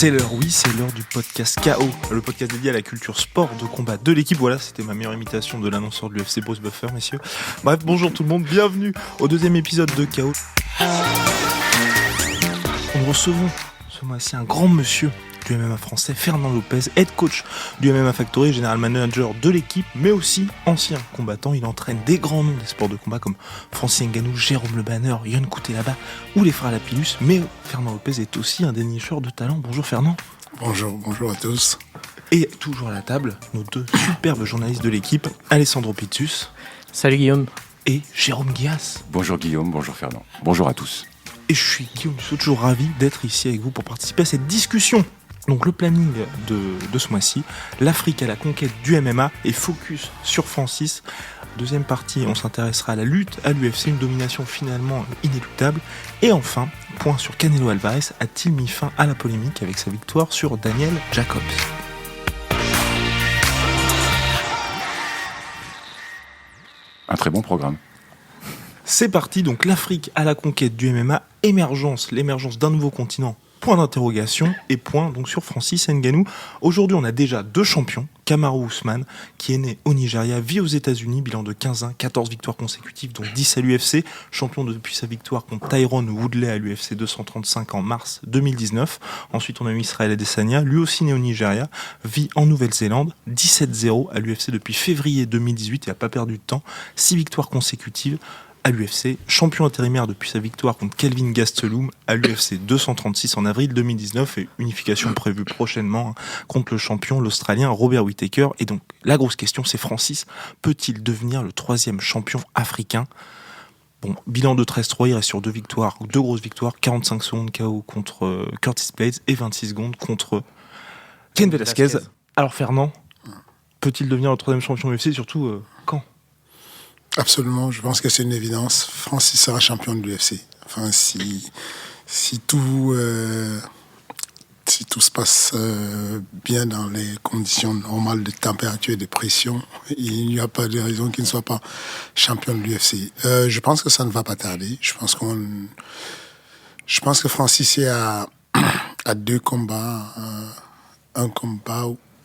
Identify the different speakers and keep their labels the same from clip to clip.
Speaker 1: C'est l'heure, oui, c'est l'heure du podcast KO, le podcast dédié à la culture sport de combat de l'équipe. Voilà, c'était ma meilleure imitation de l'annonceur de l'UFC, Bruce Buffer, messieurs. Bref, bonjour tout le monde, bienvenue au deuxième épisode de KO. Nous recevons ce mois-ci un grand monsieur du MMA français, Fernand Lopez, head coach du MMA Factory, général manager de l'équipe, mais aussi ancien combattant. Il entraîne des grands noms des sports de combat comme Francis Ngannou, Jérôme Le Banner, Yohan Coutelaba ou les frères Lapillus. Mais Fernand Lopez est aussi un dénicheur de talent. Bonjour Fernand.
Speaker 2: Bonjour à tous.
Speaker 1: Et toujours à la table, nos deux superbes journalistes de l'équipe, Alessandro Pizzus.
Speaker 3: Salut Guillaume.
Speaker 1: Et Jérôme Guillas.
Speaker 4: Bonjour Guillaume, bonjour Fernand. Bonjour à tous.
Speaker 1: Et je suis Guillaume Dussault, toujours ravi d'être ici avec vous pour participer à cette discussion. Donc le planning de ce mois-ci, l'Afrique à la conquête du MMA et focus sur Francis. Deuxième partie, on s'intéressera à la lutte à l'UFC, une domination finalement inéluctable. Et enfin, point sur Canelo Alvarez, a-t-il mis fin à la polémique avec sa victoire sur Daniel Jacobs?
Speaker 4: Un très bon programme.
Speaker 1: C'est parti, donc l'Afrique à la conquête du MMA, l'émergence d'un nouveau continent, point d'interrogation, et point donc sur Francis Ngannou. Aujourd'hui, on a déjà deux champions, Kamaru Usman, qui est né au Nigeria, vit aux États-Unis, bilan de 15-1, 14 victoires consécutives, dont 10 à l'UFC, champion depuis sa victoire contre Tyron Woodley à l'UFC 235 en mars 2019. Ensuite, on a eu Israel Adesanya, lui aussi né au Nigeria, vit en Nouvelle-Zélande, 17-0 à l'UFC depuis février 2018, il n'a pas perdu de temps, 6 victoires consécutives à l'UFC, champion intérimaire depuis sa victoire contre Kelvin Gastelum à l'UFC 236 en avril 2019 et unification prévue prochainement contre le champion, l'Australien Robert Whittaker. Et donc la grosse question, c'est Francis peut-il devenir le troisième champion africain? Bon, bilan de 13-3, il reste sur deux grosses victoires, 45 secondes KO contre Curtis Blades et 26 secondes contre Ken Velasquez. Alors Fernand, peut-il devenir le troisième champion UFC, surtout quand?
Speaker 2: Absolument, je pense que c'est une évidence. Francis sera champion de l'UFC. Enfin, si tout se passe bien dans les conditions normales de température et de pression, il n'y a pas de raison qu'il ne soit pas champion de l'UFC. Je pense que ça ne va pas tarder. Je pense que Francis est à deux combats, un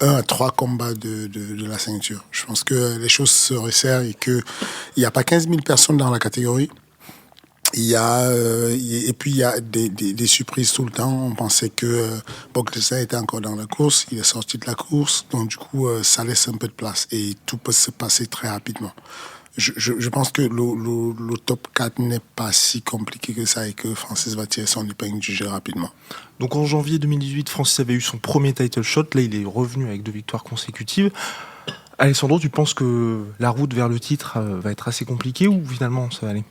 Speaker 2: à trois combats de la ceinture. Je pense que les choses se resserrent et qu'il n'y a pas 15 000 personnes dans la catégorie. Et puis il y a des surprises tout le temps. On pensait que Brock Lesnar était encore dans la course. Il est sorti de la course. Donc du coup, ça laisse un peu de place. Et tout peut se passer très rapidement. Je pense que le top 4 n'est pas si compliqué que ça et que Francis va tirer son épingle du jeu rapidement.
Speaker 1: Donc en janvier 2018, Francis avait eu son premier title shot. Là, il est revenu avec 2 victoires consécutives. Alessandro, tu penses que la route vers le titre va être assez compliquée ou finalement ça va aller?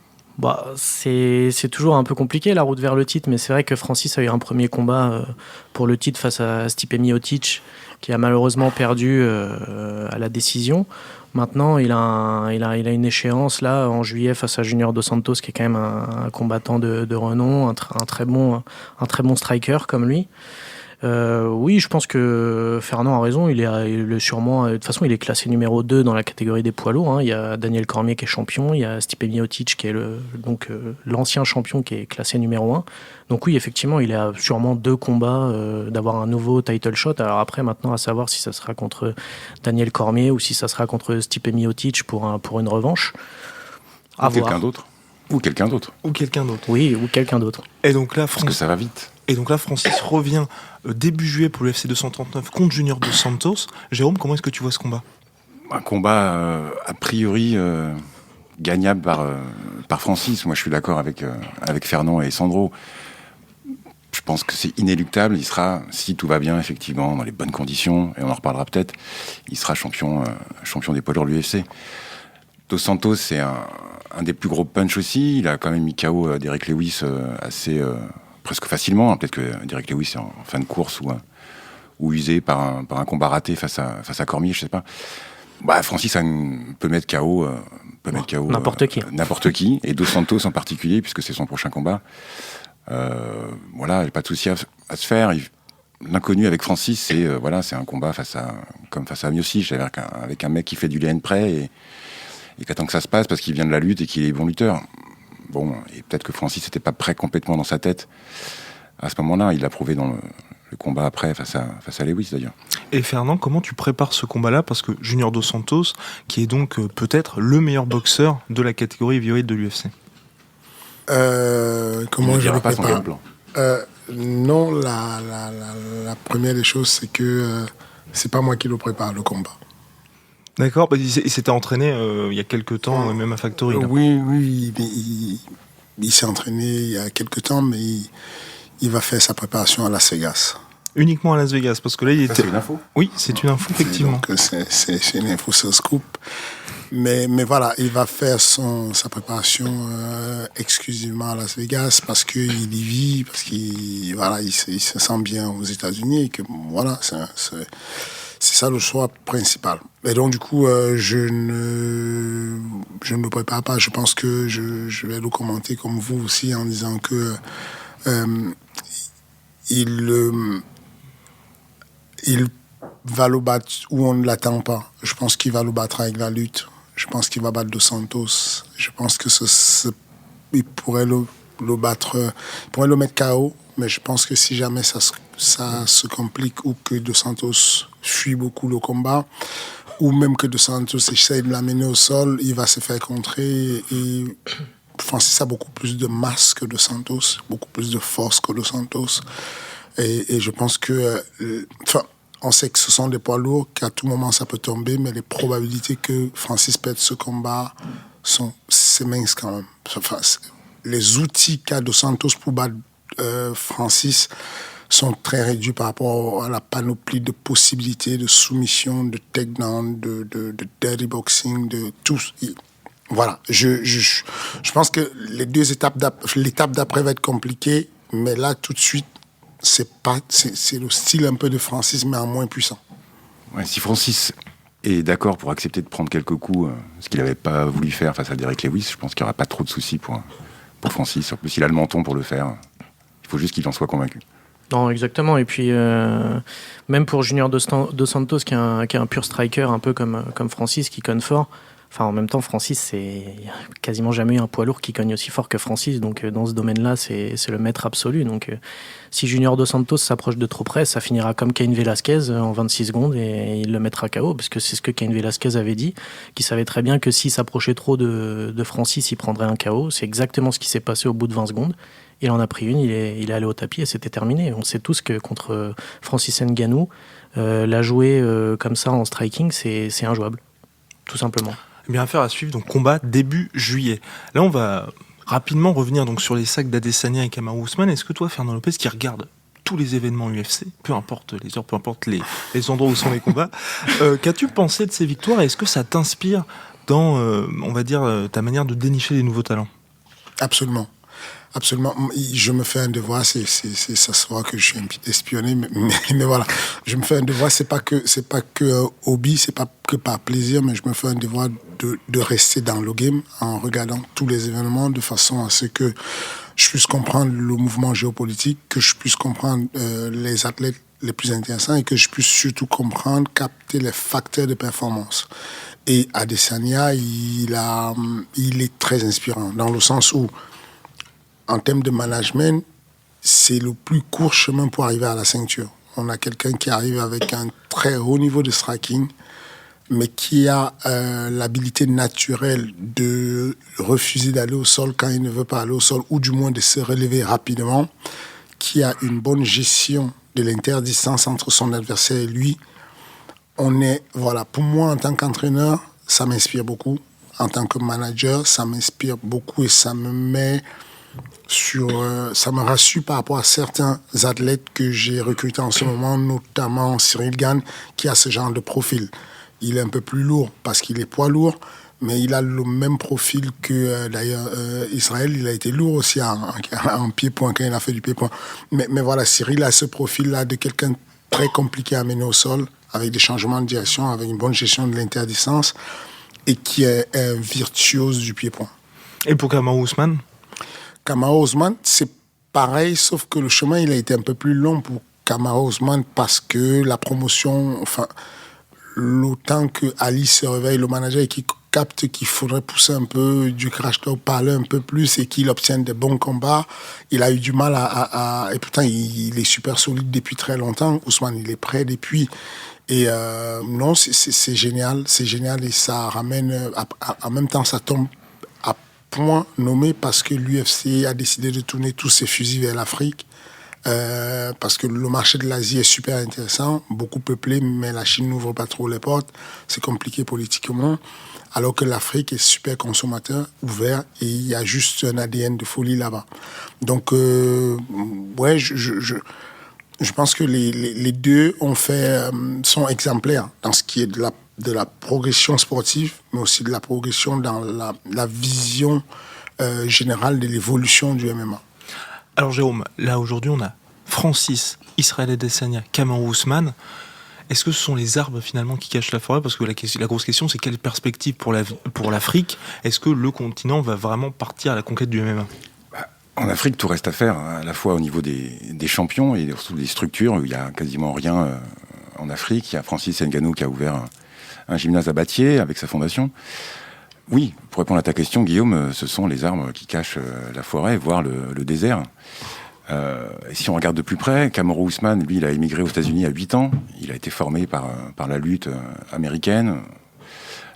Speaker 3: C'est toujours un peu compliqué la route vers le titre, mais c'est vrai que Francis a eu un premier combat pour le titre face à Stipe Miocic, qui a malheureusement perdu à la décision. Maintenant, il a une échéance là en juillet face à Junior Dos Santos, qui est quand même un combattant de renom, un très bon striker comme lui. Oui, je pense que Fernand a raison. Il est sûrement, de toute façon, il est classé numéro 2 dans la catégorie des poids lourds. Il y a Daniel Cormier qui est champion, il y a Stipe Miocic qui est l'ancien champion qui est classé numéro 1. Donc oui, effectivement, il a sûrement 2 combats d'avoir un nouveau title shot. Alors après, maintenant, à savoir si ça sera contre Daniel Cormier ou si ça sera contre Stipe Miocic pour une revanche.
Speaker 4: Ou quelqu'un d'autre.
Speaker 1: Ou quelqu'un d'autre.
Speaker 3: Oui, ou quelqu'un d'autre.
Speaker 1: Et donc là,
Speaker 4: parce que ça va vite.
Speaker 1: Et donc là, Francis revient début juillet pour l'UFC 239 contre Junior Dos Santos. Jérôme, comment est-ce que tu vois ce combat?
Speaker 4: Un combat a priori gagnable par Francis. Moi, je suis d'accord avec Fernand et Sandro. Je pense que c'est inéluctable. Il sera, si tout va bien, effectivement, dans les bonnes conditions, et on en reparlera peut-être, il sera champion des poids lourds de l'UFC. Dos Santos, c'est un des plus gros punch aussi. Il a quand même mis KO Derek Lewis presque facilement. Peut-être que Derek Lewis est en fin de course ou usé par un combat raté face à Cormier, je sais pas. Francis peut mettre KO
Speaker 3: n'importe qui.
Speaker 4: Et Dos Santos en particulier, puisque c'est son prochain combat. Il n'y a pas de souci à se faire. L'inconnu avec Francis, c'est un combat face à Miocic, avec un mec qui fait du lien près et qui attend que ça se passe parce qu'il vient de la lutte et qu'il est bon lutteur. Bon, et peut-être que Francis n'était pas prêt complètement dans sa tête à ce moment-là. Il l'a prouvé dans le le combat après face à Lewis d'ailleurs.
Speaker 1: Et Fernand, comment tu prépares ce combat-là? Parce que Junior Dos Santos, qui est donc peut-être le meilleur boxeur de la catégorie heavyweight de l'UFC.
Speaker 2: Comment je le
Speaker 4: pas son
Speaker 2: prépare?
Speaker 4: game plan.
Speaker 2: Non, la première des choses, c'est que c'est pas moi qui le prépare, le combat.
Speaker 1: D'accord, il s'était entraîné il y a quelques temps, même à Factory. Là.
Speaker 2: Oui, il s'est entraîné il y a quelques temps, mais il va faire sa préparation à Las Vegas.
Speaker 1: Uniquement à Las Vegas, parce que là, il était...
Speaker 4: C'est une info.
Speaker 1: Oui, c'est une info, effectivement.
Speaker 2: Donc, c'est une info, c'est un scoop. Mais voilà, il va faire sa préparation exclusivement à Las Vegas parce qu'il y vit, parce qu'il se sent bien aux États-Unis et que voilà, c'est ça le choix principal. Et donc du coup, je ne me prépare pas. Je pense que je vais le commenter comme vous aussi en disant que il va le battre où on ne l'attend pas. Je pense qu'il va le battre avec la lutte. Je pense qu'il va battre Dos Santos. Je pense que il pourrait le battre, il pourrait le mettre KO. Mais je pense que si jamais ça se complique ou que Dos Santos fuit beaucoup le combat, ou même que Dos Santos essaye de l'amener au sol, il va se faire contrer. Et Francis a beaucoup plus de masse que Dos Santos, beaucoup plus de force que Dos Santos. Et je pense que... on sait que ce sont des poids lourds, qu'à tout moment ça peut tomber, mais les probabilités que Francis perde ce combat c'est mince quand même. Enfin, les outils qu'a Dos Santos pour battre Francis sont très réduits par rapport à la panoplie de possibilités de soumission, de takedown, de dirty boxing, de tout. Voilà, je pense que l'étape d'après va être compliquée, mais là tout de suite, c'est le style un peu de Francis, mais en moins puissant.
Speaker 4: Ouais, si Francis est d'accord pour accepter de prendre quelques coups, ce qu'il n'avait pas voulu faire face à Derek Lewis, je pense qu'il n'y aura pas trop de soucis pour Francis. En plus, il a le menton pour le faire. Il faut juste qu'il en soit convaincu.
Speaker 3: Non, exactement. Et puis, même pour Junior Dos Santos, qui est un pur striker, un peu comme Francis, qui conne fort. Enfin, en même temps, Francis, il n'y a quasiment jamais eu un poids lourd qui cogne aussi fort que Francis. Donc, dans ce domaine-là, c'est le maître absolu. Donc, si Junior Dos Santos s'approche de trop près, ça finira comme Cain Velasquez en 26 secondes et il le mettra KO. Parce que c'est ce que Cain Velasquez avait dit, qu'il savait très bien que s'il s'approchait trop de Francis, il prendrait un KO. C'est exactement ce qui s'est passé au bout de 20 secondes. Il en a pris une, il est allé au tapis et c'était terminé. On sait tous que contre Francis Ngannou, la jouer comme ça en striking, c'est injouable. Tout simplement.
Speaker 1: Bien, affaire à suivre, donc combat début juillet. Là, on va rapidement revenir donc sur les sacs d'Adesanya et Kamaru Usman. Est-ce que toi, Fernand Lopez, qui regarde tous les événements UFC, peu importe les heures, peu importe les endroits où sont les combats, qu'as-tu pensé de ces victoires et est-ce que ça t'inspire dans, on va dire, ta manière de dénicher des nouveaux talents?
Speaker 2: Absolument. Absolument. Je me fais un devoir, ça se voit que je suis un petit espionné, mais voilà. Je me fais un devoir, c'est pas que hobby, c'est pas que par plaisir, mais je me fais un devoir de rester dans le game en regardant tous les événements de façon à ce que je puisse comprendre le mouvement géopolitique, que je puisse comprendre les athlètes les plus intéressants et que je puisse surtout capter les facteurs de performance. Et Adesanya, il est très inspirant dans le sens où en termes de management, c'est le plus court chemin pour arriver à la ceinture. On a quelqu'un qui arrive avec un très haut niveau de striking, mais qui a l'habilité naturelle de refuser d'aller au sol quand il ne veut pas aller au sol, ou du moins de se relever rapidement, qui a une bonne gestion de l'interdistance entre son adversaire et lui. Pour moi, en tant qu'entraîneur, ça m'inspire beaucoup. En tant que manager, ça m'inspire beaucoup et ça me rassure par rapport à certains athlètes que j'ai recrutés en ce moment, notamment Cyril Gane, qui a ce genre de profil. Il est un peu plus lourd parce qu'il est poids lourd, mais il a le même profil que d'ailleurs Israël. Il a été lourd aussi en pied-point quand il a fait du pied-point. Mais voilà, Cyril a ce profil-là de quelqu'un très compliqué à mener au sol, avec des changements de direction, avec une bonne gestion de l'interdistance, et qui est un virtuose du pied-point.
Speaker 1: Et pour Kamaru Usman?
Speaker 2: Kamaru Usman, c'est pareil, sauf que le chemin, il a été un peu plus long pour Kamaru Usman parce que la promotion, l'autant que Ali se réveille, le manager, et capte qu'il faudrait pousser un peu du crash talk, parler un peu plus et qu'il obtienne des bons combats. Il a eu du mal et pourtant il est super solide depuis très longtemps. Ousmane, il est prêt depuis. Et non, c'est génial et ça ramène, en même temps ça tombe à point nommé parce que l'UFC a décidé de tourner tous ses fusils vers l'Afrique. Parce que le marché de l'Asie est super intéressant, beaucoup peuplé, mais la Chine n'ouvre pas trop les portes, c'est compliqué politiquement, alors que l'Afrique est super consommateur, ouvert, et il y a juste un ADN de folie là-bas. Donc, ouais, je pense que les deux sont exemplaires dans ce qui est de la progression sportive, mais aussi de la progression dans la vision générale de l'évolution du MMA.
Speaker 1: Alors Jérôme, là aujourd'hui on a Francis, Israël Adesanya, Kamaru Usman. Est-ce que ce sont les arbres finalement qui cachent la forêt? Parce que la grosse question c'est quelle perspective pour l'Afrique? Est-ce que le continent va vraiment partir à la conquête du MMA?
Speaker 4: En Afrique, tout reste à faire, à la fois au niveau des champions et surtout des structures, où il n'y a quasiment rien en Afrique. Il y a Francis Ngannou qui a ouvert un gymnase à Battier avec sa fondation. Oui, pour répondre à ta question, Guillaume, ce sont les arbres qui cachent la forêt, voire le désert. Et si on regarde de plus près, Kamaru Usman, lui, il a émigré aux États-Unis à 8 ans. Il a été formé par la lutte américaine.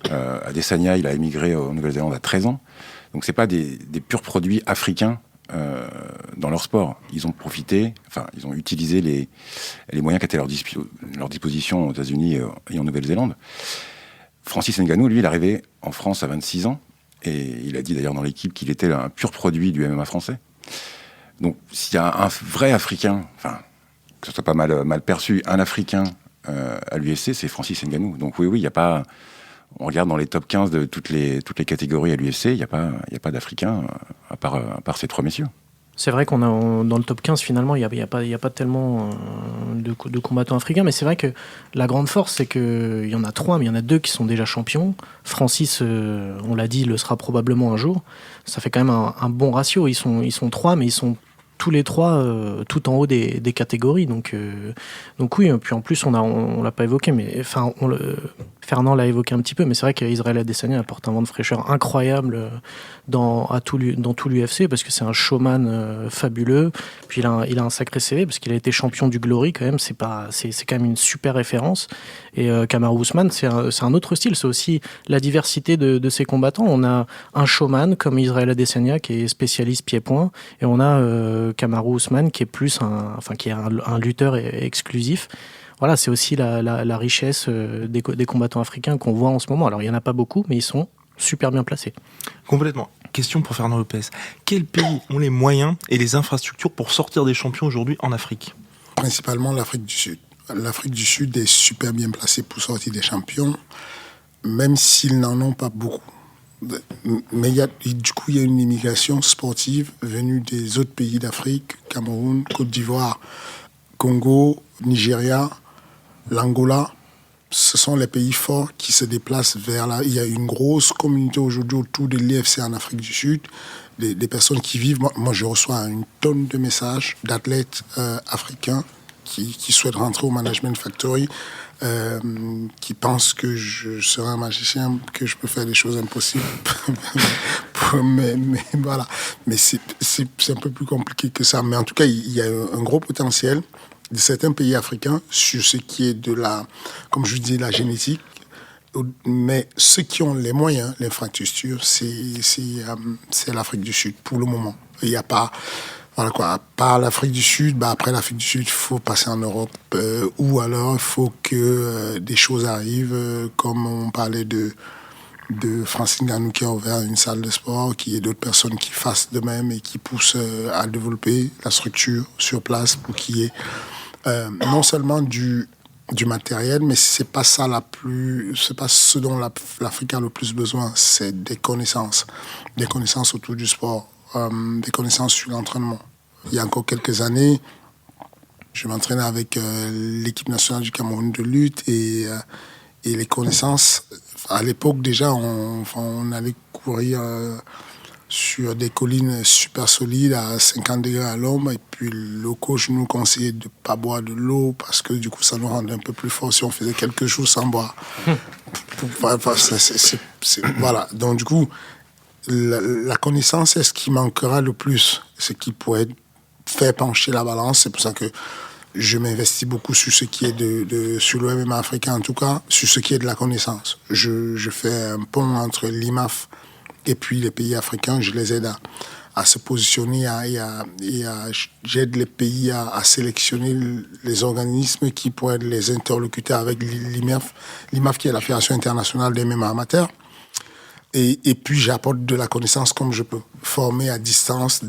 Speaker 4: Adesanya, il a émigré en Nouvelle-Zélande à 13 ans. Donc c'est pas des purs produits africains dans leur sport. Ils ont profité, ils ont utilisé les moyens qui étaient à leur disposition aux États-Unis et en Nouvelle-Zélande. Francis Ngannou, lui, il est arrivé en France à 26 ans, et il a dit d'ailleurs dans l'équipe qu'il était un pur produit du MMA français. Donc, s'il y a un vrai Africain, que ce soit pas mal perçu, un Africain à l'UFC, c'est Francis Ngannou. Donc oui, il n'y a pas... On regarde dans les top 15 de toutes les catégories à l'UFC, il n'y a pas d'Africain à part ces trois messieurs.
Speaker 3: C'est vrai qu'on a dans le top 15 finalement il y a pas tellement de combattants africains, mais c'est vrai que la grande force c'est que il y en a 3, mais il y en a 2 qui sont déjà champions. Francis, on l'a dit, le sera probablement un jour. Ça fait quand même un bon ratio. Ils sont 3, mais ils sont tous les 3 tout en haut des catégories. Donc oui. Puis en plus on l'a pas évoqué, mais Fernand l'a évoqué un petit peu, mais c'est vrai qu'Israël Adesanya apporte un vent de fraîcheur incroyable dans tout l'UFC, parce que c'est un showman fabuleux. Puis il a un sacré CV, parce qu'il a été champion du Glory quand même. C'est quand même une super référence. Et Kamaru Usman, c'est un autre style. C'est aussi la diversité de ses combattants. On a un showman comme Israël Adesanya qui est spécialiste pied-point, et on a Kamaru Usman qui est plus un lutteur exclusif. Voilà, c'est aussi la richesse des combattants africains qu'on voit en ce moment. Alors, il n'y en a pas beaucoup, mais ils sont super bien placés.
Speaker 1: Complètement. Question pour Fernand Lopez. Quels pays ont les moyens et les infrastructures pour sortir des champions aujourd'hui en Afrique?
Speaker 2: Principalement l'Afrique du Sud. L'Afrique du Sud est super bien placée pour sortir des champions, même s'ils n'en ont pas beaucoup. Mais il y a une immigration sportive venue des autres pays d'Afrique, Cameroun, Côte d'Ivoire, Congo, Nigeria, l'Angola. Ce sont les pays forts qui se déplacent vers là. Il y a une grosse communauté aujourd'hui autour de l'UFC en Afrique du Sud, des personnes qui vivent. Moi, je reçois une tonne de messages d'athlètes africains qui souhaitent rentrer au Management Factory, qui pensent que je serai un magicien, que je peux faire des choses impossibles. mais voilà. Mais c'est un peu plus compliqué que ça. Mais en tout cas, il y a un gros potentiel de certains pays africains sur ce qui est comme je dis, la génétique. Mais ceux qui ont les moyens, l'infrastructure, c'est l'Afrique du Sud pour le moment. Il n'y a pas... Voilà quoi, à part l'Afrique du Sud, après l'Afrique du Sud, il faut passer en Europe, ou alors il faut que des choses arrivent, comme on parlait de Francis Ngannou qui a ouvert une salle de sport, qu'il y ait d'autres personnes qui fassent de même et qui poussent à développer la structure sur place pour qu'il y ait non seulement du matériel, mais c'est pas ce dont l'Afrique a le plus besoin, c'est des connaissances autour du sport, des connaissances sur l'entraînement. Il y a encore quelques années, je m'entraînais avec l'équipe nationale du Cameroun de lutte et les connaissances. À l'époque déjà, on allait courir sur des collines super solides à 50 degrés à l'ombre. Et puis le coach nous conseillait de ne pas boire de l'eau parce que du coup ça nous rendait un peu plus fort si on faisait quelques jours sans boire. Voilà. Donc du coup, la connaissance est ce qui manquera le plus, ce qui pourrait faire pencher la balance. C'est pour ça que je m'investis beaucoup sur ce qui est sur le MMA africain, en tout cas, sur ce qui est de la connaissance. Je fais un pont entre l'IMAF et puis les pays africains. Je les aide à se positionner j'aide les pays à sélectionner les organismes qui pourraient être les interlocuteurs avec l'IMAF qui est la Fédération internationale des MMA amateurs. Et puis j'apporte de la connaissance comme je peux, former à distance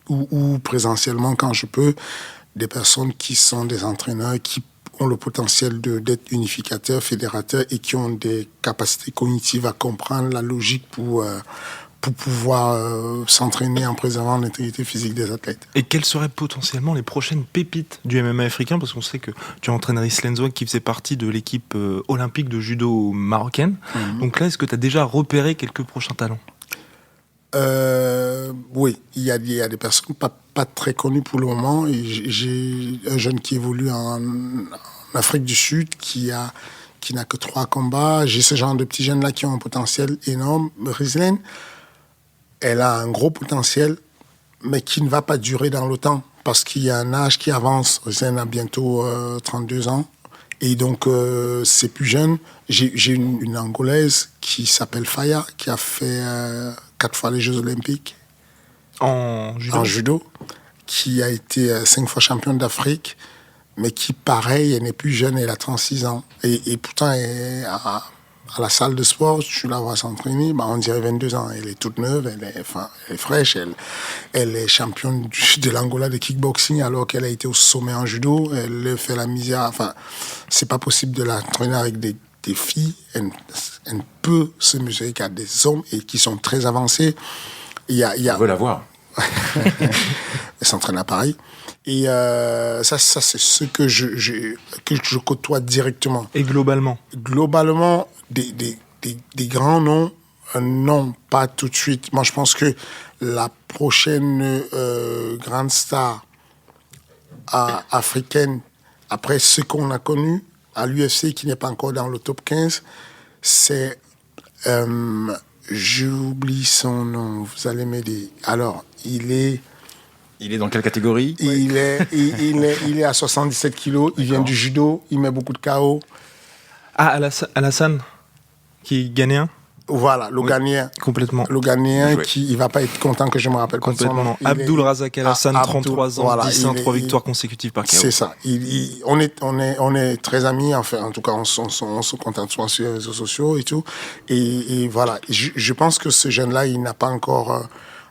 Speaker 2: ou présentiellement quand je peux, des personnes qui sont des entraîneurs, qui ont le potentiel d'être unificateurs, fédérateurs et qui ont des capacités cognitives à comprendre la logique pour pouvoir s'entraîner en préservant l'intégrité physique des athlètes.
Speaker 1: Et quelles seraient potentiellement les prochaines pépites du MMA africain? Parce qu'on sait que tu entraînes Riss Lenzouak qui faisait partie de l'équipe olympique de judo marocaine. Donc là, est-ce que tu as déjà repéré quelques prochains talents?
Speaker 2: Oui, il y a des personnes pas très connues pour le moment. Et j'ai un jeune qui évolue en Afrique du Sud qui n'a que 3 combats. J'ai ce genre de petits jeunes-là qui ont un potentiel énorme. Rizlen, elle a un gros potentiel, mais qui ne va pas durer dans le temps parce qu'il y a un âge qui avance. Rizlen a bientôt 32 ans. Et donc, c'est plus jeune. J'ai une Angolaise qui s'appelle Faya, qui a fait 4 fois les Jeux Olympiques
Speaker 1: en
Speaker 2: judo, qui a été 5 fois championne d'Afrique, mais qui, pareil, elle n'est plus jeune, elle a 36 ans. Et pourtant, à la salle de sport, tu la vois s'entraîner, on dirait 22 ans. Elle est toute neuve, elle est fraîche, elle est championne de l'Angola de kickboxing alors qu'elle a été au sommet en judo. Elle fait la misère. Enfin, c'est pas possible de l'entraîner avec des filles. Elle ne peut se mesurer qu'à des hommes et qui sont très avancés.
Speaker 4: On veut la voir.
Speaker 2: Elle s'entraîne à Paris. Et ça c'est ce que je côtoie directement.
Speaker 1: Et globalement?
Speaker 2: Globalement, des grands noms, non, pas tout de suite. Moi, je pense que la prochaine grande star africaine, après ce qu'on a connu à l'UFC, qui n'est pas encore dans le top 15, c'est... j'oublie son nom, vous allez m'aider. Alors, il est
Speaker 4: dans quelle catégorie?
Speaker 2: Il est à 77 kilos, il vient du judo, il met beaucoup de KO.
Speaker 1: Ah, Alassane, qui est ghanéen?
Speaker 2: Voilà, le Ghanéen.
Speaker 1: Complètement.
Speaker 2: Le Ghanéen il va pas être content que je me rappelle pas de son nom.
Speaker 1: Abdul Razak Alassane, 33 ans,
Speaker 2: voilà,
Speaker 1: 3 victoires consécutives par KO.
Speaker 2: C'est ça. On est très amis, enfin, en tout cas, on se contacte souvent sur les réseaux sociaux et tout. Et voilà, je pense que ce jeune-là, il n'a pas encore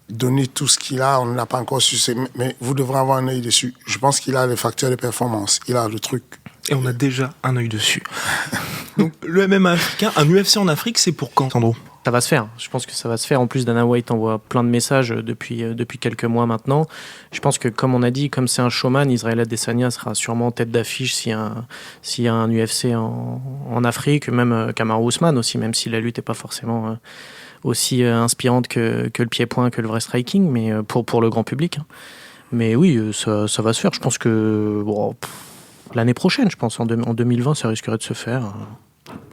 Speaker 2: donné tout ce qu'il a, on ne l'a pas encore su. Mais vous devrez avoir un œil dessus. Je pense qu'il a les facteurs de performance, il a le truc.
Speaker 1: Et on a déjà un œil dessus. Donc, le MMA africain, un UFC en Afrique, c'est pour quand, Sandro?
Speaker 3: Ça va se faire. Je pense que ça va se faire. En plus, Dana White envoie plein de messages depuis quelques mois maintenant. Je pense que, comme on a dit, comme c'est un showman, Israël Adesanya sera sûrement tête d'affiche s'il y a un UFC en Afrique, même Kamaru Usman aussi, même si la lutte n'est pas forcément aussi inspirante que le pied-point, que le vrai striking, mais pour le grand public. Mais oui, ça va se faire. Je pense que l'année prochaine, je pense, en 2020, ça risquerait de se faire.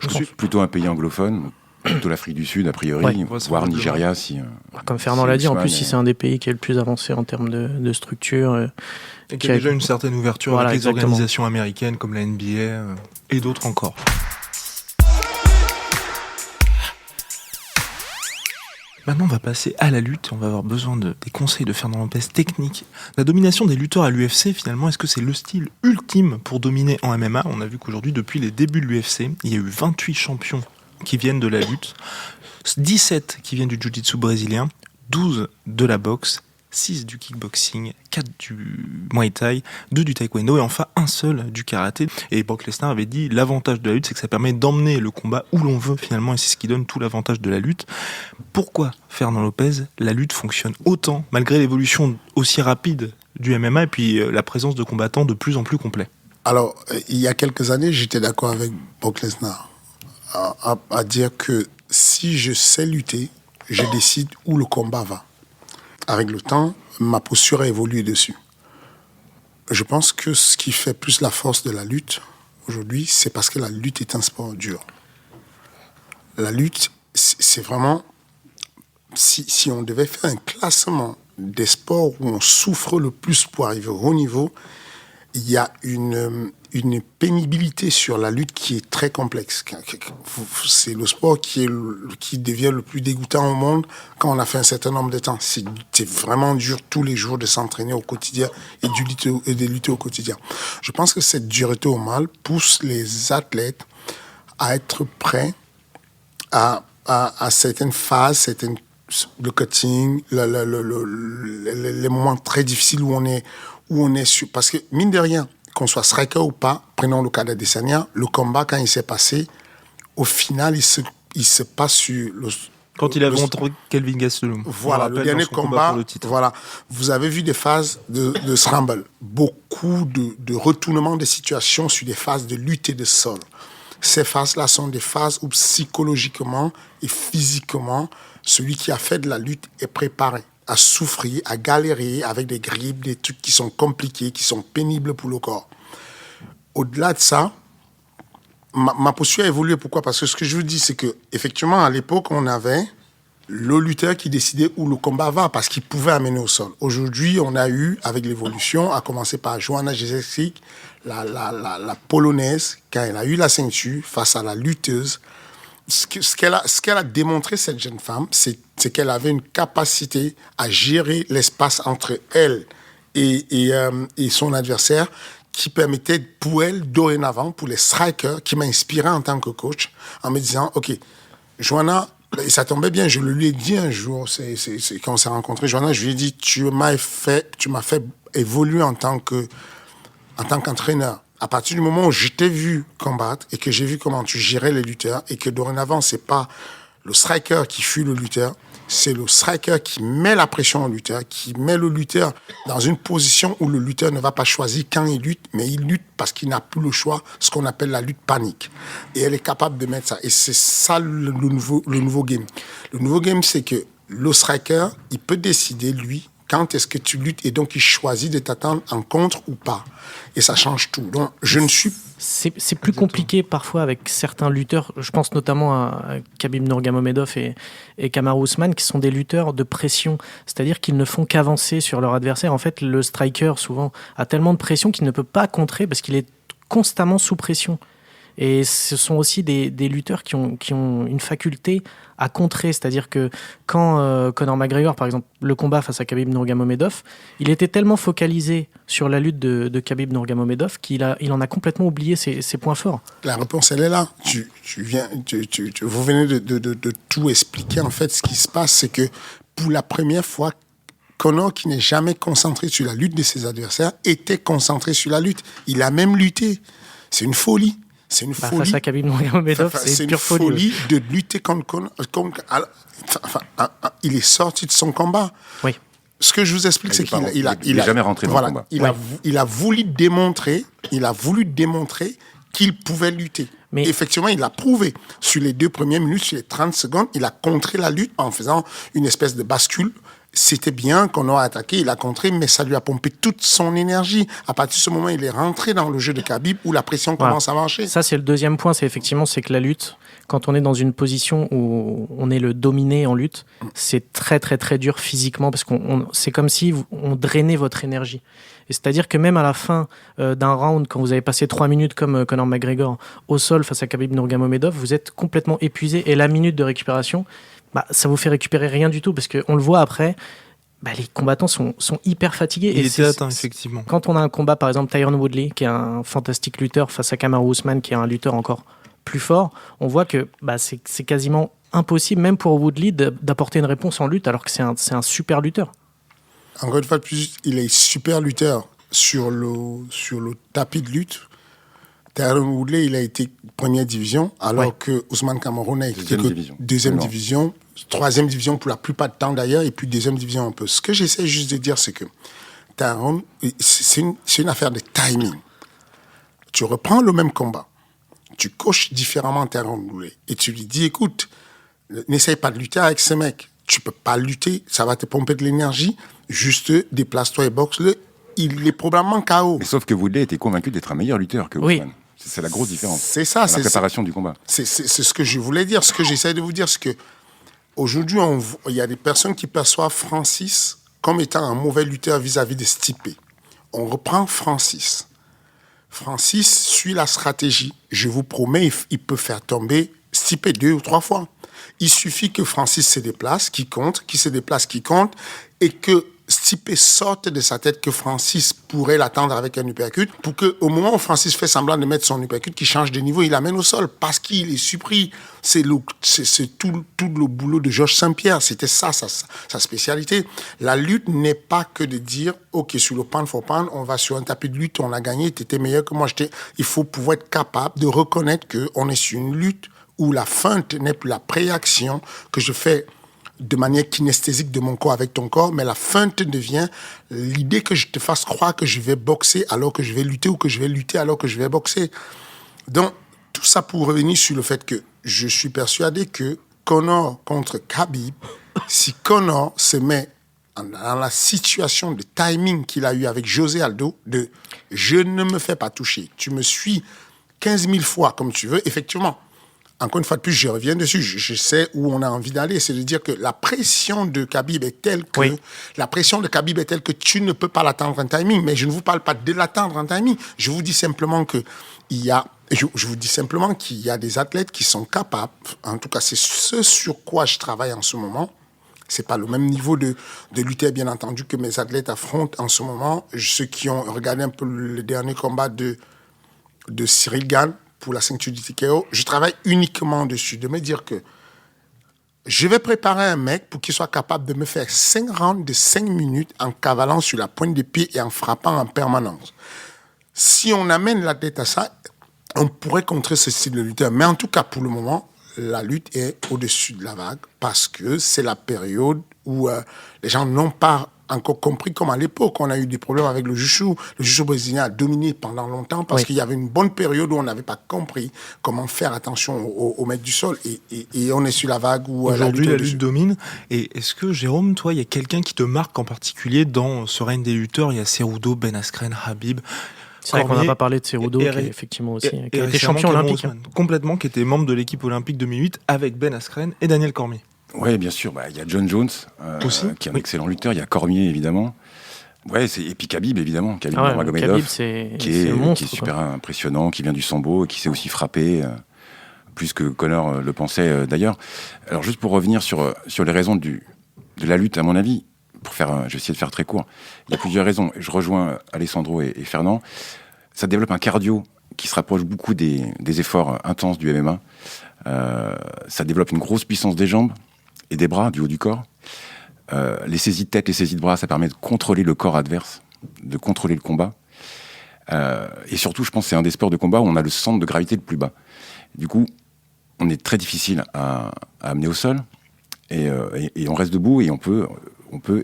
Speaker 4: Je suis plutôt un pays anglophone, plutôt l'Afrique du Sud, a priori, voire Nigeria.
Speaker 3: Comme Fernand l'a dit, en plus, si c'est un des pays qui est le plus avancé en termes de structure.
Speaker 1: Et qui a déjà une certaine ouverture avec les
Speaker 3: exactement.
Speaker 1: organisations américaines comme la NBA et d'autres encore. Maintenant, on va passer à la lutte. On va avoir besoin des conseils de Fernand Lopez techniques. La domination des lutteurs à l'UFC, finalement, est-ce que c'est le style ultime pour dominer en MMA? On a vu qu'aujourd'hui, depuis les débuts de l'UFC, il y a eu 28 champions qui viennent de la lutte, 17 qui viennent du jiu-jitsu brésilien, 12 de la boxe, 6 du kickboxing, 4 du muay thai, 2 du taekwondo et enfin un seul du karaté. Et Brock Lesnar avait dit l'avantage de la lutte, c'est que ça permet d'emmener le combat où l'on veut finalement, et c'est ce qui donne tout l'avantage de la lutte. Pourquoi, Fernand Lopez, la lutte fonctionne autant malgré l'évolution aussi rapide du MMA et puis la présence de combattants de plus en plus complets?
Speaker 2: Alors, il y a quelques années, j'étais d'accord avec Brock Lesnar à dire que si je sais lutter, je décide où le combat va. Avec le temps, ma posture a évolué dessus. Je pense que ce qui fait plus la force de la lutte aujourd'hui, c'est parce que la lutte est un sport dur. La lutte, c'est vraiment... Si on devait faire un classement des sports où on souffre le plus pour arriver au haut niveau, il y a une pénibilité sur la lutte qui est très complexe. C'est le sport qui devient le plus dégoûtant au monde quand on a fait un certain nombre de temps. C'est vraiment dur tous les jours de s'entraîner au quotidien et de lutter au quotidien. Je pense que cette dureté au mal pousse les athlètes à être prêts à certaines phases, le cutting, les moments très difficiles où on est sur... Parce que, mine de rien, qu'on soit striker ou pas, prenons le cas d'Adesanya, le combat, quand il s'est passé, au final, il se passe sur...
Speaker 1: Quand il a rencontré Kelvin Gastelum.
Speaker 2: Voilà, le dernier combat, voilà. Vous avez vu des phases de scramble. Beaucoup de retournements de situation sur des phases de lutte et de sol. Ces phases-là sont des phases où psychologiquement et physiquement, celui qui a fait de la lutte est préparé à souffrir, à galérer avec des grippes, des trucs qui sont compliqués, qui sont pénibles pour le corps. Au-delà de ça, ma posture a évolué. Pourquoi ? Parce que ce que je vous dis, c'est qu'effectivement, à l'époque, on avait le lutteur qui décidait où le combat va, parce qu'il pouvait amener au sol. Aujourd'hui, on a eu, avec l'évolution, à commencer par Joanna Jędrzejczyk, la polonaise, quand elle a eu la ceinture face à la lutteuse. Ce qu'elle a démontré, cette jeune femme, c'est qu'elle avait une capacité à gérer l'espace entre elle et son adversaire, qui permettait pour elle, dorénavant, pour les strikers, qui m'a inspiré en tant que coach, en me disant, OK, Joanna, et ça tombait bien, je le lui ai dit un jour, c'est quand on s'est rencontrés, Joanna, je lui ai dit, tu m'as fait évoluer en tant qu'entraîneur. À partir du moment où je t'ai vu combattre et que j'ai vu comment tu gérais les lutteurs et que dorénavant, c'est pas le striker qui fuit le lutteur, c'est le striker qui met la pression au lutteur, qui met le lutteur dans une position où le lutteur ne va pas choisir quand il lutte, mais il lutte parce qu'il n'a plus le choix, ce qu'on appelle la lutte panique. Et elle est capable de mettre ça. Et c'est ça le nouveau game. Le nouveau game, c'est que le striker, il peut décider, lui, quand est-ce que tu luttes, et donc il choisit de t'attendre en contre ou pas. Et ça change tout. Donc, je ne suis...
Speaker 3: C'est plus compliqué parfois avec certains lutteurs. Je pense notamment à Khabib Nurmagomedov et Kamaru Usman, qui sont des lutteurs de pression. C'est-à-dire qu'ils ne font qu'avancer sur leur adversaire. En fait, le striker, souvent, a tellement de pression qu'il ne peut pas contrer parce qu'il est constamment sous pression. Et ce sont aussi des lutteurs qui ont une faculté à contrer. C'est-à-dire que quand Conor McGregor, par exemple, le combat face à Khabib Nurmagomedov, il était tellement focalisé sur la lutte de Khabib Nurmagomedov qu'il en a complètement oublié ses points forts.
Speaker 2: La réponse, elle est là. Vous venez de tout expliquer. En fait, ce qui se passe, c'est que pour la première fois, Conor, qui n'est jamais concentré sur la lutte de ses adversaires, était concentré sur la lutte. Il a même lutté. C'est une folie. C'est une folie.
Speaker 3: Face à Khabib Nurmagomedov, c'est une pure folie
Speaker 2: de lutter contre il est sorti de son combat.
Speaker 3: Oui.
Speaker 2: Ce que je vous explique, c'est qu'il
Speaker 4: n'est jamais rentré dans le combat.
Speaker 2: Il a voulu démontrer qu'il pouvait lutter. Mais effectivement, il l'a prouvé. Sur les 2 premières minutes, sur les 30 secondes, il a contré la lutte en faisant une espèce de bascule. C'était bien qu'on a attaqué, il a contré, mais ça lui a pompé toute son énergie. À partir de ce moment, il est rentré dans le jeu de Khabib où la pression commence à marcher.
Speaker 3: Ça, c'est le deuxième point, c'est que la lutte, quand on est dans une position où on est le dominé en lutte, c'est très très très dur physiquement parce c'est comme si on drainait votre énergie. Et c'est-à-dire que même à la fin d'un round, quand vous avez passé 3 minutes comme Conor McGregor au sol face à Khabib Nurmagomedov, vous êtes complètement épuisé et la minute de récupération, ça vous fait récupérer rien du tout parce qu'on le voit après, les combattants sont hyper fatigués.
Speaker 1: Il était atteint, effectivement.
Speaker 3: Quand on a un combat, par exemple, Tyron Woodley, qui est un fantastique lutteur, face à Kamaru Usman, qui est un lutteur encore plus fort, on voit que c'est quasiment impossible, même pour Woodley, d'apporter une réponse en lutte, alors que c'est un super lutteur.
Speaker 2: Encore une fois de plus, il est super lutteur sur le tapis de lutte. Tyron Woodley, il a été première division, alors que Ousmane Cameroun a été deuxième division, troisième division pour la plupart du temps d'ailleurs, et puis deuxième division un peu. Ce que j'essaie juste de dire, c'est que Tyron, c'est une affaire de timing. Tu reprends le même combat, tu coaches différemment Tyron Woodley, et tu lui dis, écoute, n'essaye pas de lutter avec ce mec. tu peux pas lutter, ça va te pomper de l'énergie, juste déplace-toi et boxe-le. Il est probablement KO.
Speaker 4: Mais sauf que Woodley était convaincu d'être un meilleur lutteur que Usman. C'est la grosse différence.
Speaker 2: C'est ça.
Speaker 4: La préparation du combat.
Speaker 2: C'est ce que je voulais dire. Ce que j'essaie de vous dire, c'est que aujourd'hui, il y a des personnes qui perçoivent Francis comme étant un mauvais lutteur vis-à-vis de Stipe. On reprend Francis. Francis suit la stratégie. Je vous promets, il peut faire tomber Stipe 2 ou 3 fois. Il suffit que Francis se déplace, qui se déplace, qui compte, et que Stipe sorte de sa tête que Francis pourrait l'attendre avec un uppercut, pour qu'au moment où Francis fait semblant de mettre son uppercut, qu'il change de niveau, il l'amène au sol, parce qu'il est surpris. C'est tout le boulot de Georges Saint-Pierre. C'était ça, sa spécialité. La lutte n'est pas que de dire, OK, sur le pound for pound, on va sur un tapis de lutte, on a gagné, t'étais meilleur que moi. Il faut pouvoir être capable de reconnaître qu'on est sur une lutte où la feinte n'est plus la préaction que je fais de manière kinesthésique de mon corps avec ton corps, mais la feinte devient l'idée que je te fasse croire que je vais boxer alors que je vais lutter ou que je vais lutter alors que je vais boxer. Donc, tout ça pour revenir sur le fait que je suis persuadé que Conor contre Khabib, si Conor se met dans la situation de timing qu'il a eu avec José Aldo, de « je ne me fais pas toucher, tu me suis 15 000 fois comme tu veux », effectivement, encore une fois de plus, je reviens dessus. Je sais où on a envie d'aller. C'est de dire que la pression de Khabib est telle que tu ne peux pas l'attendre en timing. Mais je ne vous parle pas de l'attendre en timing. Je vous dis simplement qu'il y a des athlètes qui sont capables. En tout cas, c'est ce sur quoi je travaille en ce moment. C'est pas le même niveau de lutter, bien entendu, que mes athlètes affrontent en ce moment. Ceux qui ont regardé un peu le dernier combat de Cyril Gane pour la ceinture du TKO, je travaille uniquement dessus, de me dire que je vais préparer un mec pour qu'il soit capable de me faire 5 rounds de 5 minutes en cavalant sur la pointe des pieds et en frappant en permanence. Si on amène la tête à ça, on pourrait contrer ce style de lutteur. Mais en tout cas, pour le moment, la lutte est au-dessus de la vague parce que c'est la période où les gens n'ont pas encore compris, comme à l'époque, on a eu des problèmes avec le jiu-jitsu. Le jiu-jitsu brésilien a dominé pendant longtemps parce qu'il y avait une bonne période où on n'avait pas compris comment faire attention au maître du sol. Et on est sur la vague où
Speaker 1: aujourd'hui la lutte domine. Et est-ce que, Jérôme, toi, il y a quelqu'un qui te marque en particulier dans ce règne des lutteurs? Il y a Cejudo, Ben Askren, Khabib.
Speaker 3: C'est vrai qu'on n'a pas parlé de Cejudo, qui est effectivement aussi, qui a été champion olympique.
Speaker 1: Complètement, qui était membre de l'équipe olympique 2008 avec Ben Askren et Daniel Cormier.
Speaker 4: Oui, bien sûr. Il y a John Jones, qui est un excellent lutteur. Il y a Cormier, évidemment. Et puis Khabib, évidemment. Khabib Nurmagomedov, qui est super impressionnant, qui vient du sambo, et qui sait aussi frapper, plus que Conor le pensait d'ailleurs. Alors, juste pour revenir sur les raisons de la lutte, à mon avis, je vais essayer de faire très court. Il y a plusieurs raisons. Je rejoins Alessandro et Fernand. Ça développe un cardio qui se rapproche beaucoup des efforts intenses du MMA. Ça développe une grosse puissance des jambes et des bras, du haut du corps. Les saisies de tête, les saisies de bras, ça permet de contrôler le corps adverse, de contrôler le combat. Et surtout, je pense que c'est un des sports de combat où on a le centre de gravité le plus bas. Du coup, on est très difficile à amener au sol. Et on reste debout et on peut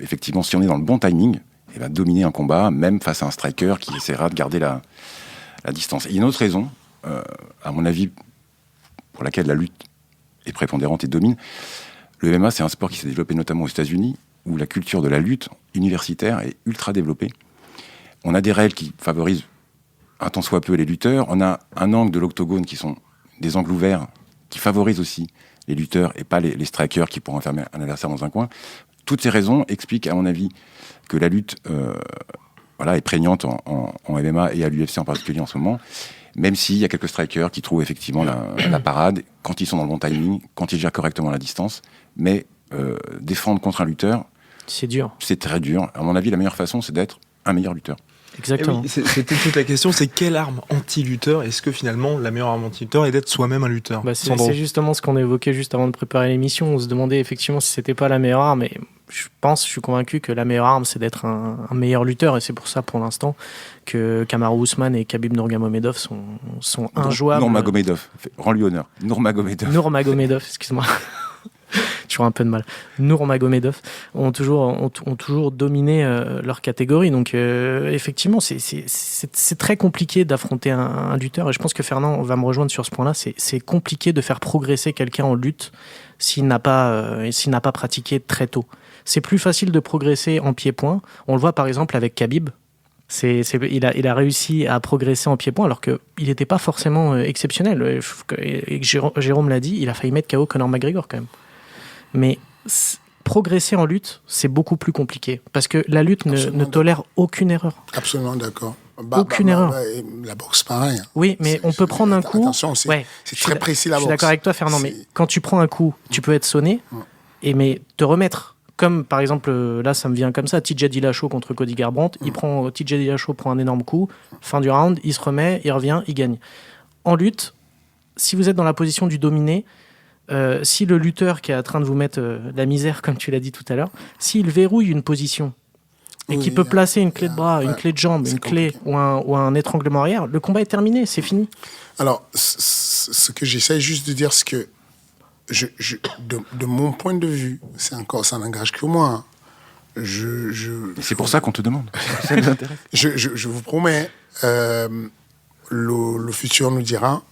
Speaker 4: effectivement, si on est dans le bon timing, dominer un combat, même face à un striker qui essaiera de garder la distance. Et il y a une autre raison, à mon avis, pour laquelle la lutte est prépondérante et domine. Le MMA, c'est un sport qui s'est développé notamment aux États-Unis, où la culture de la lutte universitaire est ultra développée. On a des règles qui favorisent un tant soit peu les lutteurs. On a un angle de l'octogone qui sont des angles ouverts, qui favorisent aussi les lutteurs et pas les strikers qui pourront enfermer un adversaire dans un coin. Toutes ces raisons expliquent, à mon avis, que la lutte est prégnante en MMA et à l'UFC en particulier en ce moment, même s'il y a quelques strikers qui trouvent effectivement la parade quand ils sont dans le bon timing, quand ils gèrent correctement la distance. Mais défendre contre un lutteur,
Speaker 3: c'est dur.
Speaker 4: C'est très dur. À mon avis, la meilleure façon, c'est d'être un meilleur lutteur.
Speaker 3: Exactement.
Speaker 1: Oui, c'était toute la question, c'est quelle arme anti-lutteur? Est-ce que finalement la meilleure arme anti-lutteur est d'être soi-même un lutteur?
Speaker 3: C'est justement ce qu'on évoquait juste avant de préparer l'émission. On se demandait effectivement si c'était pas la meilleure arme. Et je suis convaincu que la meilleure arme, c'est d'être un meilleur lutteur. Et c'est pour ça, pour l'instant, que Kamaru Usman et Khabib Nurmagomedov sont injouables.
Speaker 4: Nurmagomedov, rends-lui honneur. Nurmagomedov,
Speaker 3: excuse-moi. toujours un peu de mal. Nurmagomedov ont toujours dominé leur catégorie. Donc effectivement, c'est très compliqué d'affronter un lutteur. Et je pense que Fernand va me rejoindre sur ce point-là. C'est compliqué de faire progresser quelqu'un en lutte s'il n'a pas pratiqué très tôt. C'est plus facile de progresser en pied-point. On le voit par exemple avec Khabib. Il a réussi à progresser en pied-point alors qu'il n'était pas forcément exceptionnel. Et Jérôme l'a dit, il a failli mettre KO Conor McGregor quand même. Mais progresser en lutte, c'est beaucoup plus compliqué parce que la lutte ne tolère aucune erreur.
Speaker 2: Absolument d'accord.
Speaker 3: Aucune erreur.
Speaker 2: La boxe, pareil.
Speaker 3: Oui, mais on peut prendre un coup.
Speaker 2: Attention, c'est très précis la boxe.
Speaker 3: Je suis d'accord avec toi, Fernand, mais quand tu prends un coup, tu peux être sonné, mais te remettre. Comme par exemple, là ça me vient comme ça, TJ Dillashaw contre Cody Garbrandt, TJ Dillashaw prend un énorme coup, fin du round, il se remet, il revient, il gagne. En lutte, si vous êtes dans la position du dominé, si le lutteur qui est en train de vous mettre la misère, comme tu l'as dit tout à l'heure, s'il verrouille une position et qu'il peut placer une clé de bras, une clé de jambe, une clé ou un étranglement arrière, le combat est terminé, c'est fini.
Speaker 2: Alors, ce que j'essaie juste de dire, c'est que de mon point de vue, ça n'engage que moi.
Speaker 4: C'est pour ça qu'on te demande. Ça nous intéresse.
Speaker 2: Je vous promets, le futur nous dira,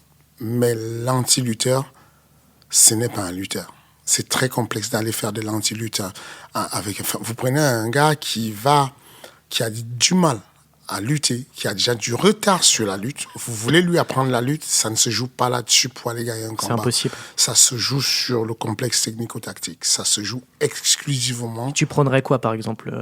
Speaker 2: mais l'anti-lutteur, ce n'est pas un lutteur. C'est très complexe d'aller faire de l'anti-lutteur. Vous prenez un gars qui a du mal à lutter, qui a déjà du retard sur la lutte. Vous voulez lui apprendre la lutte, ça ne se joue pas là-dessus pour aller gagner un combat.
Speaker 3: C'est impossible.
Speaker 2: Ça se joue sur le complexe technico-tactique. Ça se joue exclusivement.
Speaker 3: Tu prendrais quoi, par exemple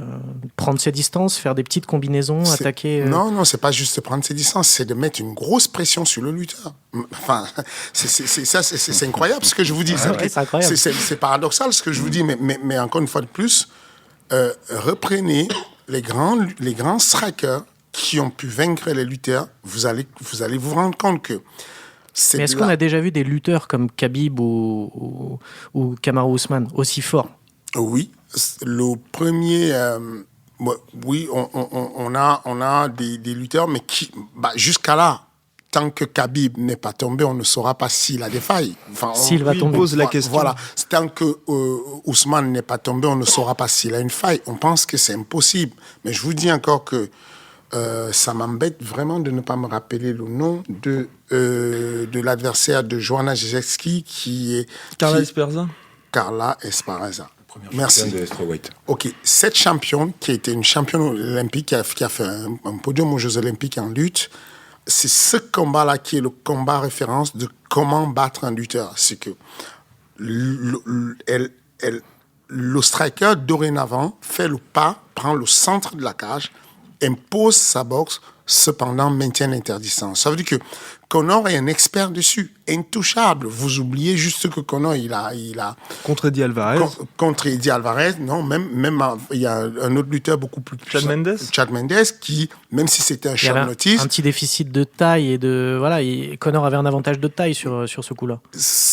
Speaker 3: prendre ses distances, faire des petites combinaisons, attaquer
Speaker 2: Non, c'est pas juste prendre ses distances, c'est de mettre une grosse pression sur le lutteur. Enfin, c'est incroyable ce que je vous dis.
Speaker 3: C'est incroyable.
Speaker 2: C'est paradoxal ce que je vous dis, mais encore une fois de plus, reprenez les grands strikers qui ont pu vaincre les lutteurs, vous allez vous rendre compte que
Speaker 3: mais est-ce qu'on a déjà vu des lutteurs comme Khabib ou Kamaru Usman aussi forts?
Speaker 2: Oui, le premier, oui, on a des lutteurs, mais jusqu'à là, tant que Khabib n'est pas tombé, on ne saura pas s'il a des failles. Enfin,
Speaker 3: s'il va tomber.
Speaker 1: Pose la question.
Speaker 2: Voilà, tant que Ousmane n'est pas tombé, on ne saura pas s'il a une faille. On pense que c'est impossible, mais je vous dis encore que ça m'embête vraiment de ne pas me rappeler le nom de l'adversaire de Joanna Jędrzejczyk qui est...
Speaker 1: Carla Esparza.
Speaker 2: Carla Esparza. Merci.
Speaker 4: De strawweight.
Speaker 2: Ok, cette championne qui était une championne olympique, qui a fait un podium aux Jeux Olympiques en lutte, c'est ce combat-là qui est le combat référence de comment battre un lutteur. C'est que le striker, dorénavant, fait le pas, prend le centre de la cage, impose sa boxe, cependant maintient l'interdistance. Ça veut dire que Conor est un expert dessus, intouchable. Vous oubliez juste que Conor, il a
Speaker 1: Contre Eddie Alvarez.
Speaker 2: Contre Eddie Alvarez, non, même il y a un autre lutteur beaucoup plus
Speaker 1: Chad Mendes.
Speaker 2: Chad Mendes, qui, même si c'était un
Speaker 3: Il y avait
Speaker 2: charlottiste,
Speaker 3: un petit déficit de taille Conor avait un avantage de taille sur ce coup-là.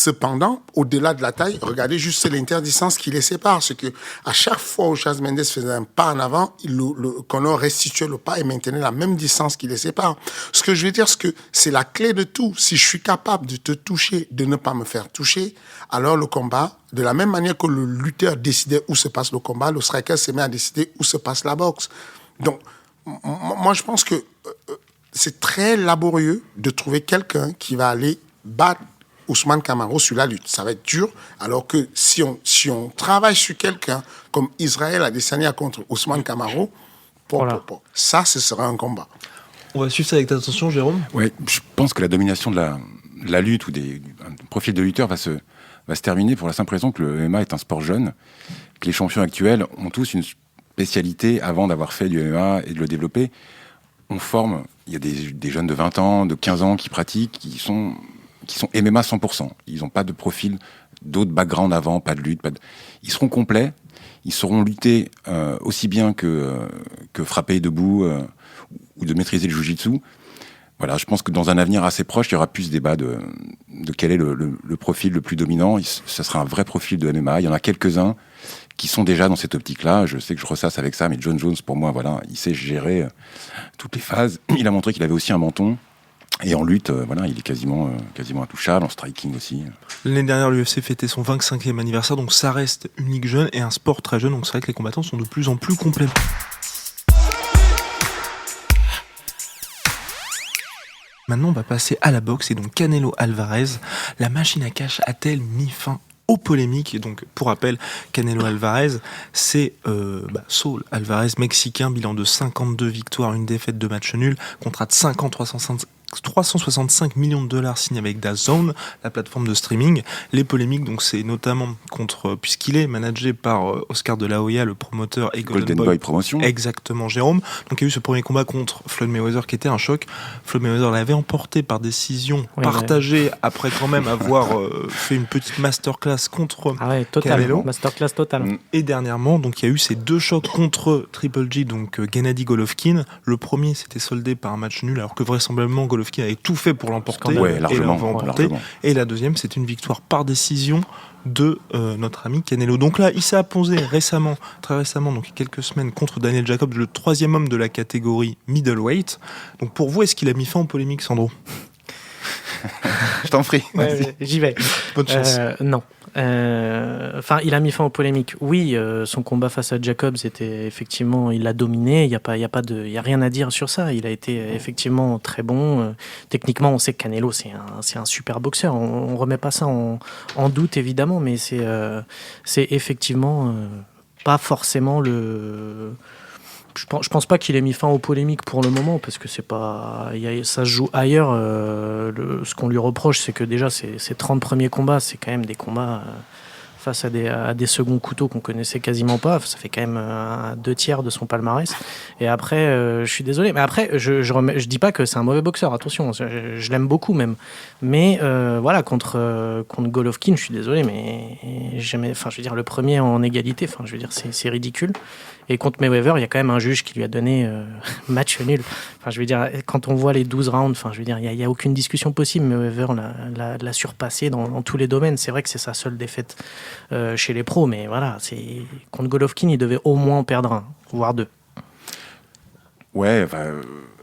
Speaker 2: cependant, au-delà de la taille, regardez juste l'interdistance qui les sépare. C'est que à chaque fois où Chad Mendes faisait un pas en avant, Conor restituait le pas et maintenait la même distance qui les sépare. Ce que je veux dire, c'est que c'est la clé de tout. Si je suis capable de te toucher, de ne pas me faire toucher, alors le combat, de la même manière que le lutteur décidait où se passe le combat, le striker se met à décider où se passe la boxe. Donc, moi, je pense que c'est très laborieux de trouver quelqu'un qui va aller battre Ousmane Kamaru sur la lutte. Ça va être dur, alors que si on travaille sur quelqu'un comme Israël Adesanya contre Ousmane Kamaru, ça, ce sera un combat.
Speaker 1: On va suivre ça avec attention, Jérôme.
Speaker 4: Ouais, je pense que la domination de la lutte ou un profil de lutteur va se terminer pour la simple raison que le MMA est un sport jeune, que les champions actuels ont tous une spécialité avant d'avoir fait du MMA et de le développer. Il y a des jeunes de 20 ans, de 15 ans qui pratiquent, qui sont MMA 100%. Ils n'ont pas de profil, d'autres background avant, pas de lutte. Ils seront complets, ils sauront lutter aussi bien que frapper debout ou de maîtriser le jiu-jitsu. Voilà, je pense que dans un avenir assez proche, il y aura plus ce débat de quel est le profil le plus dominant. Ça sera un vrai profil de MMA. Il y en a quelques-uns qui sont déjà dans cette optique-là. Je sais que je ressasse avec ça, mais John Jones, pour moi, voilà, il sait gérer toutes les phases. Il a montré qu'il avait aussi un menton. Et en lutte, voilà, il est quasiment intouchable, en striking aussi.
Speaker 1: L'année dernière, l'UFC fêtait son 25e anniversaire, donc ça reste une ligue jeune et un sport très jeune, donc c'est vrai que les combattants sont de plus en plus complets. Maintenant, on va passer à la boxe et donc Canelo Alvarez. La machine à cash a-t-elle mis fin aux polémiques? Et donc, pour rappel, Canelo Alvarez, c'est Saul Alvarez, mexicain, bilan de 52 victoires, une défaite, 2 matchs nuls, contrat de 5 ans, 365 millions de dollars signé avec DAZN, la plateforme de streaming. Les polémiques, donc c'est notamment contre, puisqu'il est managé par Oscar de la Hoya, le promoteur, et
Speaker 4: Golden Boy Promotion.
Speaker 1: Exactement, Jérôme. Donc il y a eu ce premier combat contre Floyd Mayweather qui était un choc. Floyd Mayweather l'avait emporté par décision partagée après quand même avoir fait une petite masterclass contre Canelo.
Speaker 3: Masterclass totale.
Speaker 1: Et dernièrement, donc il y a eu ces 2 chocs contre Triple G, donc Gennady Golovkin. Le premier s'était soldé par un match nul, alors que vraisemblablement Golovkin avait tout fait pour l'emporter.
Speaker 4: Largement.
Speaker 1: Et la deuxième, c'est une victoire par décision de notre ami Canelo. Donc là, il s'est imposé très récemment, donc il y a quelques semaines, contre Daniel Jacobs, le 3e homme de la catégorie middleweight. Donc pour vous, est-ce qu'il a mis fin aux polémiques, Sandro?
Speaker 4: Je t'en prie.
Speaker 3: Ouais, j'y vais.
Speaker 1: Bonne chance.
Speaker 3: Non. Il a mis fin aux polémiques. Oui, son combat face à Jacobs était effectivement, il l'a dominé. Il y a rien à dire sur ça. Il a été effectivement très bon. Techniquement, on sait que Canelo c'est un super boxeur. On remet pas ça en doute évidemment, mais c'est effectivement pas forcément le. Je pense pas qu'il ait mis fin aux polémiques pour le moment, parce que ça se joue ailleurs. Ce qu'on lui reproche, c'est que déjà ses 30 premiers combats, c'est quand même des combats face à des seconds couteaux qu'on connaissait quasiment pas. Ça fait quand même 2/3 de son palmarès. Et après, je suis désolé, mais après, je dis pas que c'est un mauvais boxeur, attention, je l'aime beaucoup même. Mais voilà, contre Golovkin, je suis désolé, mais jamais. Enfin, je veux dire, le premier en égalité, enfin, je veux dire, c'est ridicule. Et contre Mayweather, il y a quand même un juge qui lui a donné match nul. Enfin, je veux dire, quand on voit les 12 rounds, enfin, je veux dire, il y a aucune discussion possible. Mayweather l'a surpassé dans tous les domaines. C'est vrai que c'est sa seule défaite chez les pros, mais voilà, contre Golovkin, il devait au moins en perdre 1, voire 2.
Speaker 4: Ouais,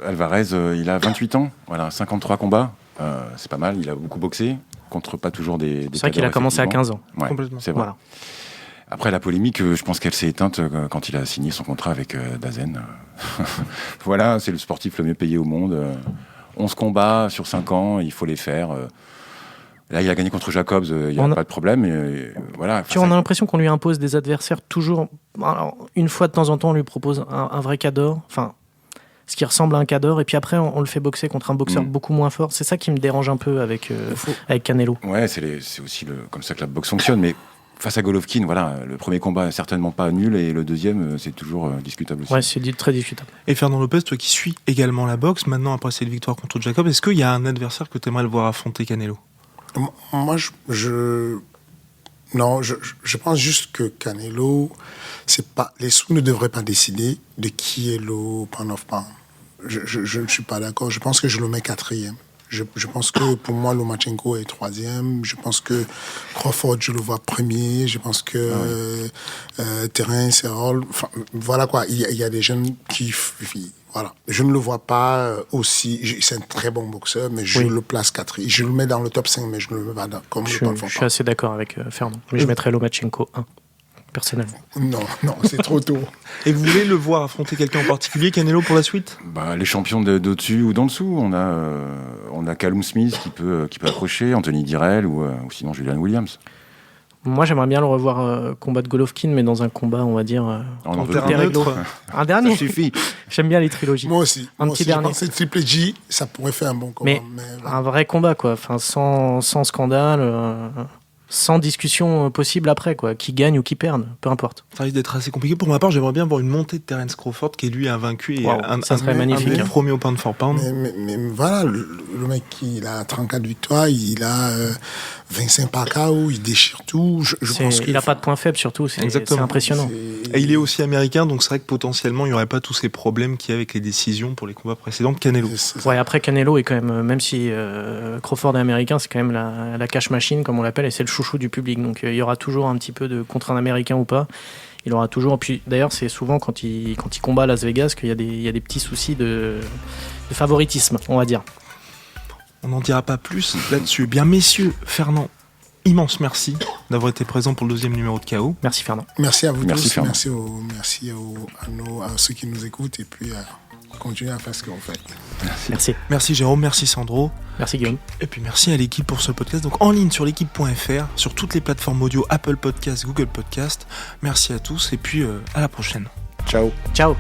Speaker 4: Alvarez, il a 28 ans, voilà, 53 combats, c'est pas mal. Il a beaucoup boxé contre pas toujours des.
Speaker 3: C'est vrai qu'il a commencé à 15 ans.
Speaker 4: Ouais,
Speaker 1: complètement.
Speaker 4: C'est vrai.
Speaker 3: Voilà.
Speaker 4: Après, la polémique, je pense qu'elle s'est éteinte quand il a signé son contrat avec DAZN. Voilà, c'est le sportif le mieux payé au monde. 11 combats sur 5 ans, il faut les faire. Là, il a gagné contre Jacobs, il n'y a pas de problème. Voilà.
Speaker 3: On a l'impression qu'on lui impose des adversaires toujours. Alors, une fois de temps en temps, on lui propose un vrai Cador, enfin, ce qui ressemble à un Cador, et puis après, on le fait boxer contre un boxeur beaucoup moins fort. C'est ça qui me dérange un peu avec Canelo.
Speaker 4: Ouais, c'est aussi comme ça que la boxe fonctionne, mais. Face à Golovkin, voilà, le premier combat est certainement pas nul et le deuxième, c'est toujours discutable aussi.
Speaker 3: Ouais, c'est très discutable.
Speaker 1: Et Fernand Lopez, toi qui suis également la boxe, maintenant après cette victoire contre Jacob, est-ce qu'il y a un adversaire que tu aimerais le voir affronter Canelo?
Speaker 2: Moi, je pense juste que Canelo, les sous ne devraient pas décider de qui est le pound of pound. Je ne suis pas d'accord. Je pense que je le mets 4e. Je pense que pour moi, Lomachenko est 3e. Je pense que Crawford, je le vois 1er. Je pense que Terence, Errol. Enfin, voilà quoi. Il y a des jeunes qui. Voilà. Je ne le vois pas aussi. C'est un très bon boxeur, mais je le place 4e. Je le mets dans le top 5, mais je ne le mets pas comme le top 5.
Speaker 3: Je suis assez d'accord avec Fernand. Mais je mettrais Lomachenko 1. Personnellement.
Speaker 2: Non, c'est trop tôt.
Speaker 1: Et vous voulez le voir affronter quelqu'un en particulier, Canelo, pour la suite?
Speaker 4: Les champions d'au-dessus ou d'en dessous. On a Callum Smith qui peut accrocher, Anthony Dirrell ou sinon Julian Williams.
Speaker 3: Moi, j'aimerais bien le revoir combattre Golovkin, mais dans un combat, on va dire.
Speaker 1: En terrain neutre.
Speaker 3: Un dernier.
Speaker 4: Ça suffit.
Speaker 3: J'aime bien les trilogies.
Speaker 2: Moi aussi.
Speaker 3: Petit dernier.
Speaker 2: Je pensais que Triple G, ça pourrait faire un bon combat.
Speaker 3: Mais un vrai combat, quoi. Enfin, sans scandale. Sans discussion possible après, quoi. Qui gagne ou qui perde, peu importe.
Speaker 1: Ça risque d'être assez compliqué. Pour ma part, j'aimerais bien voir une montée de Terence Crawford qui, lui, a vaincu et
Speaker 3: ça serait magnifique.
Speaker 1: Un premier au pound for pound.
Speaker 2: Mais voilà, le mec, il a 34 victoires, il a 25 par KO, il déchire tout.
Speaker 3: Il n'a pas de point faible, surtout. C'est impressionnant.
Speaker 1: Et il est aussi américain, donc c'est vrai que potentiellement, il n'y aurait pas tous ces problèmes qu'il y a avec les décisions pour les combats précédents de Canelo.
Speaker 3: Ouais, après, Canelo est quand même si Crawford est américain, c'est quand même la cash machine, comme on l'appelle, et c'est le chouchou du public. Donc il y aura toujours un petit peu de contre un américain ou pas. Il aura toujours. Puis d'ailleurs, c'est souvent quand il combat à Las Vegas qu'il y a des petits soucis de favoritisme, on va dire.
Speaker 1: On n'en dira pas plus là-dessus. Eh bien, messieurs, Fernand, immense merci d'avoir été présent pour le 2e numéro de KO.
Speaker 3: Merci Fernand.
Speaker 2: Merci à vous
Speaker 4: Merci,
Speaker 2: tous,
Speaker 4: Fernand.
Speaker 2: à ceux qui nous écoutent et puis continuez à faire ce que vous faites.
Speaker 3: Merci.
Speaker 1: Merci Jérôme, merci Sandro.
Speaker 3: Merci Guillaume.
Speaker 1: Et puis merci à l'équipe pour ce podcast. Donc en ligne sur l'équipe.fr, sur toutes les plateformes audio, Apple Podcast, Google Podcast. Merci à tous et puis à la prochaine.
Speaker 2: Ciao.
Speaker 3: Ciao.